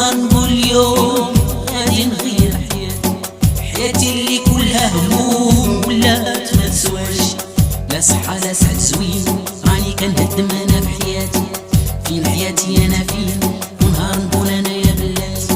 نقول اليوم غادي نغير حياتي اللي كلها هموم ولات ما تسواش، لا صحة لا سعد زوين، راني كنهدم انا في حياتي. فين حياتي انا فين، ونهار نقول انا يا بلاتي.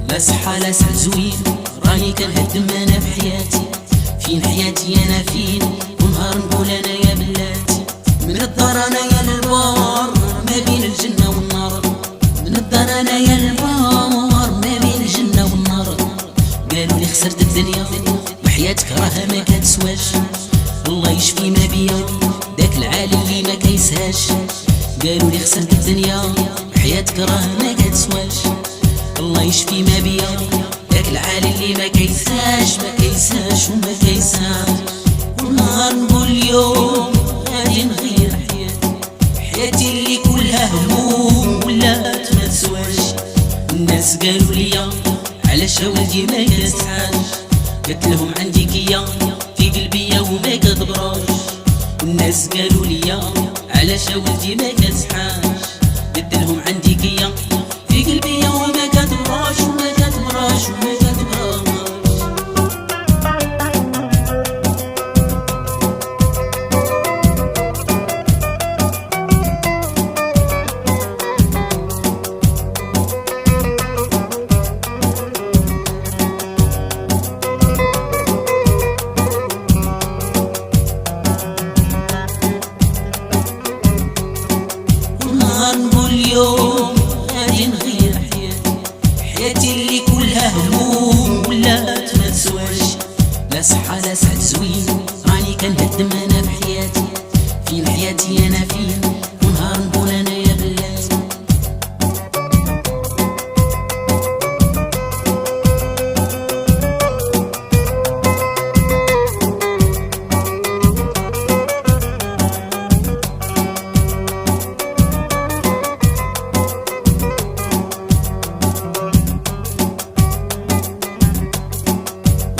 لا صحة لا سعد زوين، راني كنهدم انا في حياتي. فين حياتي انا فين، ونهار نقول انا يا بلاتي. من الدار انا يا للبار، ما بين الجنة والنار. من الدار انا يا للبار، ما بين الجنة والنار. قالوا لي خسرت الدنيا وحياتك راها ما كتسواش، الله يشفي ما بيا داك العالي اللي ما كيسهاش. قالوا لي خسرت الدنيا وحياتك راها ما كتسواش، الله يشفي ما بيا داك العالي اللي ما كيساش وما كيساش. ونهار نقول اليوم غادي نغير حياتي اللي كلها هموم ولات ما تسواش. الناس قالوا لي علاش ولدي ما كتسعاش، قلت لهم عندي كيا في قلبي وما كتبراش. الناس قالوا لي علاش ولدي ما كتسعاش، قلت لهم عندي كيا في قلبي وما كتبراش وما كتبراش وما كتبراش. ونهار نقول اليوم غادي نغير حياتي اللي كلها هموم ولات ما تسواش، لا صحة لا سعد زوين، راني كنهدم انا في حياتي. فين حياتي انا فين، ونهار نقول انا يا بلاتي.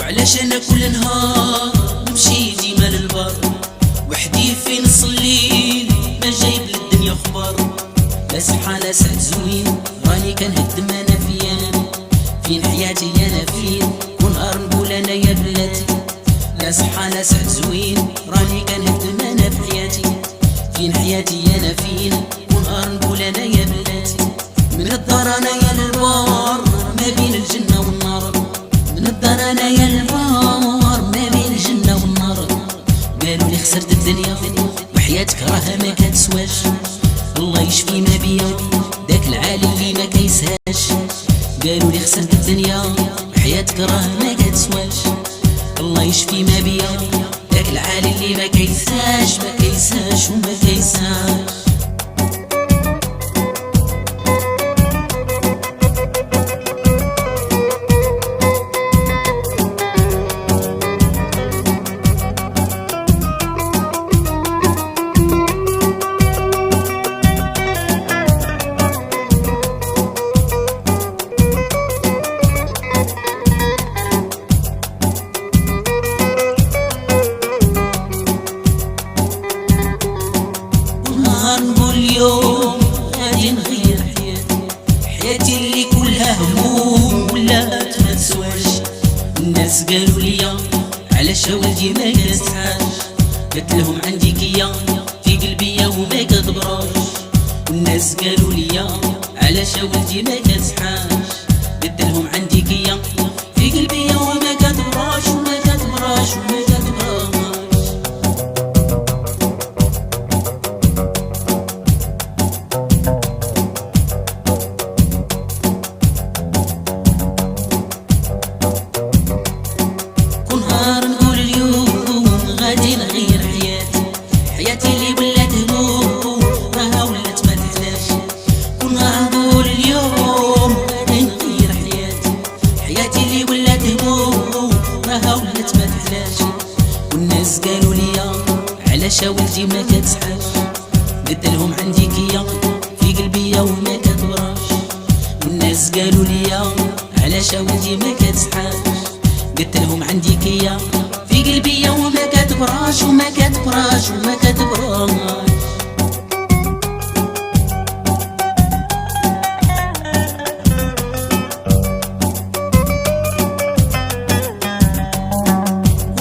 وعلاش انا كل نهار نمشي ديما للبر وحدي في نص الليل، ما جايب للدنيا خبر. لا صحة لا سعد زوين، راني كنهدم انا في انا. فين حياتي انا فين، ونهار نقول انا يا بلاتي. لا صحة لا سعد زوين، راني كنهدم انا في حياتي. فين حياتي انا فين، ونهار نقول انا يا بلاتي. من الدار انا يا للبار، ما بين الجنة والنار. من الدار انا يا للبار، ما بين الجنة والنار. قالوا لي خسرت الدنيا وحياتك راها ما كتسواش، الله يشفي ما بيا داك العالي اللي ما كيسهاش. قالوا لي خسرت الدنيا وحياتك راها ما كتسواش، الله يشفي ما بيا داك العالي اللي ما كيساش وما كيساش. نقول اليوم غادي نغير حياتي اللي كلها هموم ولات ما تسواش. الناس قالوا لي علاش ولدي ما كتسحاش. قلت لهم عندي كيا في قلبي وما كتبراش. والناس قالوا لي علاش ولدي ما كتسحاش. قلت لهم عندي كيا في قلبي وما كتبراش وما كتبراش وما كتبراش. كل نهار نقول اليوم غادي نغير حياتي، حياتي اللي ولات هموم راها ولات ما تحلاش. كل نهار نقول اليوم غادي نغير حياتي، حياتي اللي ولات هموم راها ولات ما تحلاش. والناس قالوا لي علاش ولدي ما كتسحاش. قلت لهم عندي كيا في قلبي وما كتبراش. والناس قالوا لي علاش ولدي ما كتسحاش. قلت لهم عندي كيا في قلبي وما كتبراش وما كتبراش وما كتبراش.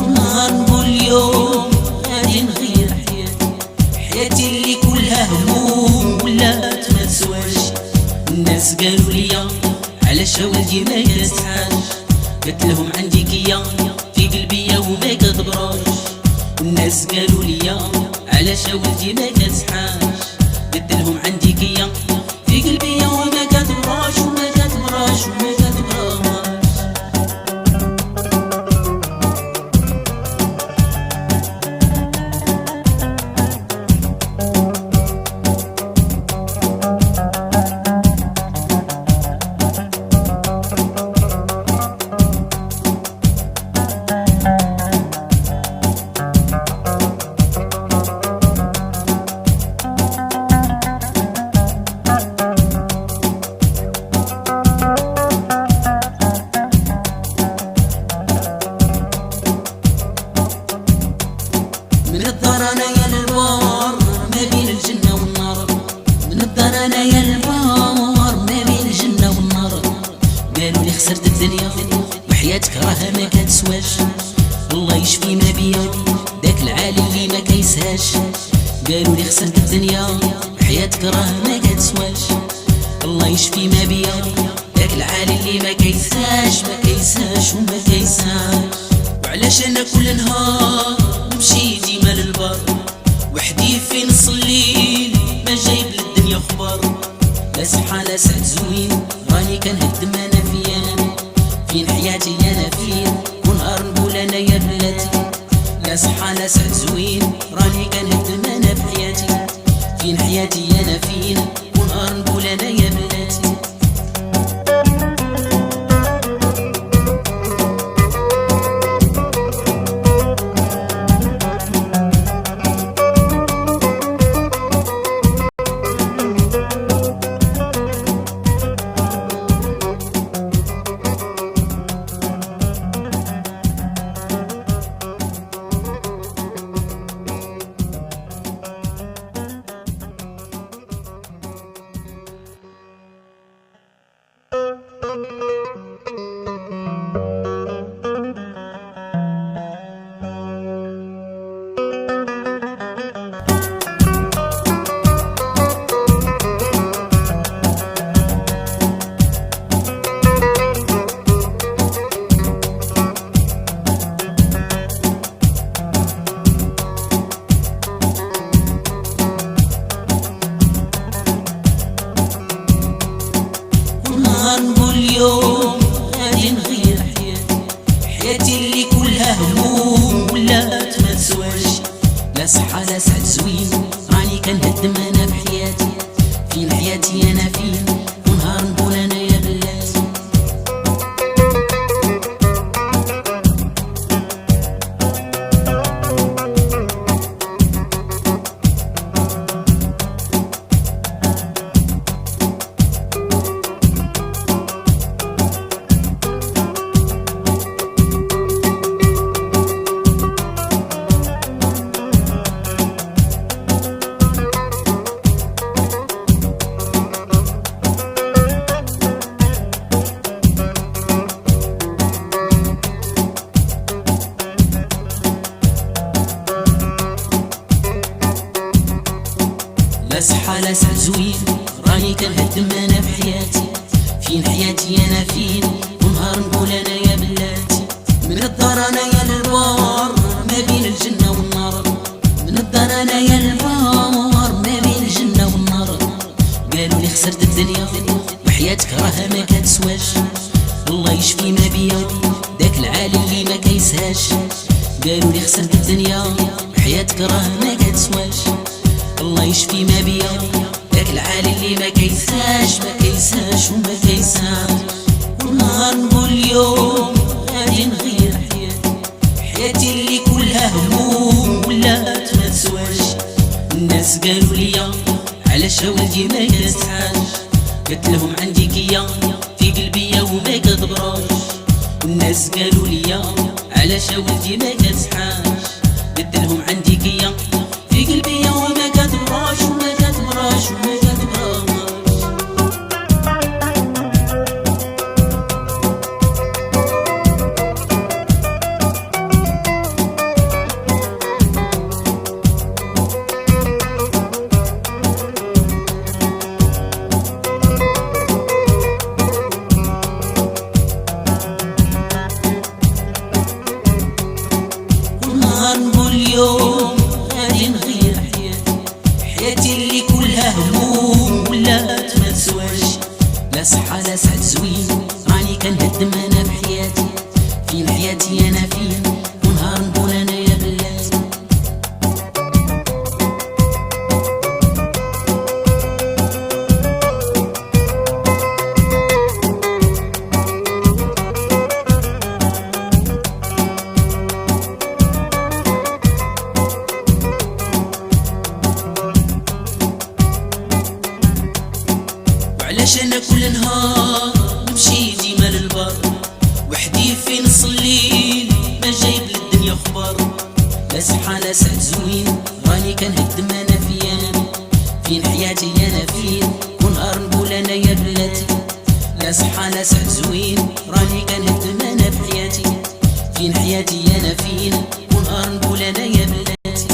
ونهار نقول اليوم غادي نغير حياتي، حياتي اللي كلها هموم ولات ما تسواش. الناس قالوا لي علاش ولدي ما كتسحاش. قلت لهم عندي كيا في قلبي وما كتبراش. والناس قالوا لي علاش ولدي ما كتسحاش. قلت لهم عندي كيا في قلبي وما كتبراش وما كتبراش وما كتبراش. من الدار انايا للبار ما بين الجنة والنار. من الدار انايا للبار ما بين الجنة والنار. قالوا لي خسرت الدنيا وحياتك راها ما كتسواش. الله يشفي ما بيا داك العالي اللي ما كيسهاش. قالوا لي خسرت الدنيا وحياتك راها ما كتسواش. الله يشفي ما بيا داك العالي اللي ما كيسهاش ما كيسهاش وما كيسهاش. وعلاش انا كل نهار نمشي ديما للبر وحدي في نص الليل ما جايب للدنيا خبر. لا صحة لا سعد زوين راني كنهدم انا فين حياتي انا فين. ونهار نقول انا يا بلاتي لا صحة لا سعد زوين راني كنهدم انا بحياتي. فين حياتي انا فين. ونهار نقول انا يا بلاتي. نقول اليوم غادي نغير حياتي، حياتي اللي كلها هموم ولات ما تسواش. لا صحة لا سعد زوين راني كنهدم انا بحياتي. فين حياتي انا فين. ونهار نقول انا يا بلاتي. صحة لا سعد زوين، راني كنهدم انا بحياتي. فين حياتي انا فين، ونهار نقول انا يا بلاتي. من الدار انا يا للبار، ما بين الجنة والنار. من الدار انا يا للبار، ما بين الجنة والنار. قالوا لي خسرت الدنيا وحياتك راها ما كتسواش. الله يشفي ما بيا داك العالي اللي ما كيسهاش. قالوا لي خسرت الدنيا وحياتك راه ما كتسواش. الله يشفي ما بيا داك العالي اللي ما كيسهاش وما كيسهاش. ونهار نقول اليوم غادي نغير حياتي اللي كلها هموم ولات ما تسواش. الناس قالوا لي علاش ولدي ما كتسحاش. قلت لهم عندي كيا في قلبي وما كتبراش. والناس قالوا لي علاش ولدي ما كتسحاش. قلت لهم عندي كيا في قلبي وما كتبراش وما كتبراش وما كتبراش. نقول اليوم غادي نغير حياتي اللي كلها هموم ولات ما تسواش. لا صحة لا سعد زوين، راني كنهدم انا بحياتي. فين حياتي انا فين، ونهار نقول انا يا بلاتي. علاش انا كل نهار نمشي ديما للبر وحدي في نص الليل ما جايب للدنيا خبر. لا صحة لا سعد زوين، راني كنهدم انا فيا. فين حياتي انا فين، ونهار نقول انا يا بلاتي. لا صحة لا سعد زوين، راني كنهدم انا بحياتي. فين حياتي انا فين، ونهار نقول انا يا بلاتي.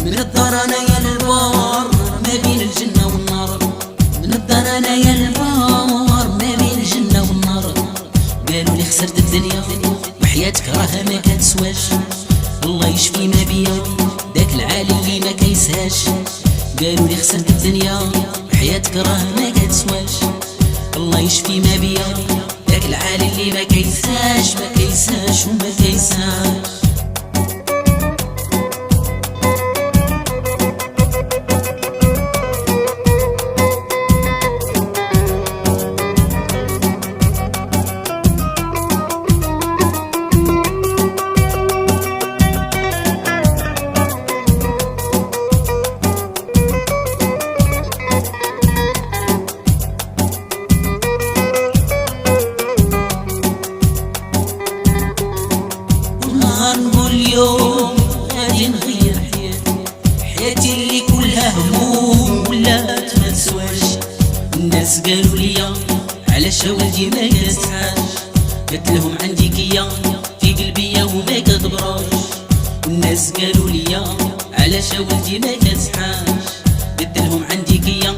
من الدار انا يا للبار، ما بين الجنة والنار. من الدار انا يا للبار، ما بين الجنة والنار. قالوا لي خسرت الدنيا وحياتك راها ما كتسواش. الله يشفي ما بيا داك العالي اللي ما كيسهاش. قالوا لي خسرت الدنيا وحياتك راه ما كتسواش. الله يشفي ما بيا داك العالي اللي ما كيسهاش وما كيسهاش. نقول اليوم غادي نغير حياتي اللي كلها هموم ولات ما تسواش. الناس قالوا لي علاش ولدي ما كتسحاش. قلت لهم عندي كيا في قلبي وما كتبراش. والناس قالوا لي علاش ولدي ما كتسحاش. قلت لهم عندي كيا